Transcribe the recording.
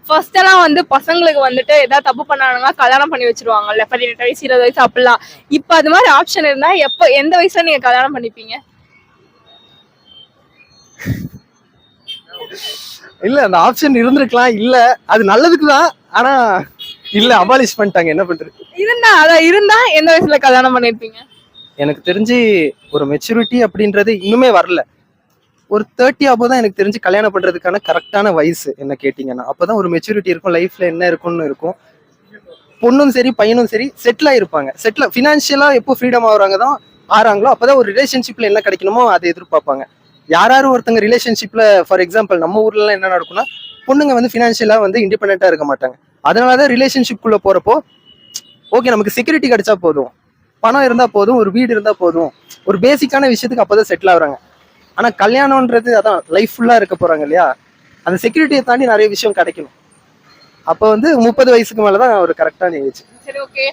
First எல்லாம் வந்து பசங்களுக்கு வந்துட்டு ஏதாவது தப்பு பண்ணாங்கன்னா கல்யாணம் பண்ணி வச்சிருவாங்கல்ல, 18 வயசு 20 வயசு அப்படிலாம். இப்ப அது மாதிரி ஆப்ஷன் இருந்தா எப்ப எந்த வயசுல நீங்க கல்யாணம் பண்ணிப்பீங்க? இல்ல அந்த ஆப்ஷன் இருந்திருக்கலாம், இல்ல அது நல்லதுக்குதான். ஆனா இல்ல அபாலிஷ் பண்ணிட்டாங்க, என்ன பண்றது. இருந்தா எந்த வயசுல கல்யாணம் பண்ணிருப்பீங்க? எனக்கு தெரிஞ்சு ஒரு மெச்சூரிட்டி அப்படின்றது இன்னுமே வரல. ஒரு 30 அப்போ தான் எனக்கு தெரிஞ்சு கல்யாணம் பண்றதுக்கான கரெக்டான வயசு என்ன கேட்டீங்கன்னா. அப்பதான் ஒரு மெச்சூரிட்டி இருக்கும், லைஃப்ல என்ன இருக்கும்னு இருக்கும். பொண்ணும் சரி பையனும் சரி செட்டில் ஆயிருப்பாங்க. ஃபினான்ஷியலா எப்போ ஃப்ரீடம் ஆறாங்களோ அப்பதான் ஒரு ரிலேஷன்ஷிப்ல என்ன கிடைக்கணுமோ அதை எதிர்பார்ப்பாங்க. யாராரும் ஒருத்தங்க ரிலேஷன்ஷிப்ல, ஃபார் எக்ஸாம்பிள் நம்ம ஊர்ல எல்லாம் என்ன நடக்கும்னா, பொண்ணுங்க வந்து ஃபினான்ஷியலா வந்து இண்டிபெண்டா இருக்க மாட்டாங்க. அதனாலதான் ரிலேஷன்ஷிப் குள்ள போறப்போ ஓகே நமக்கு செக்யூரிட்டி கிடைச்சா போதும், பணம் இருந்தா போதும், ஒரு வீடு இருந்தா போதும், ஒரு பேசிக்கான விஷயத்துக்கு அப்பதான் செட்டில் ஆகுறாங்க. ஆனா கல்யாணம்ன்றது அதான் லைஃப் ஃபுல்லா இருக்க போறாங்க இல்லையா, அந்த செக்யூரிட்டியை தாண்டி நிறைய விஷயம் கிடைக்கணும். அப்ப வந்து 30 வயசுக்கு மேலதான் ஒரு கரெக்டான ஏஜ். சரி, ஓகே.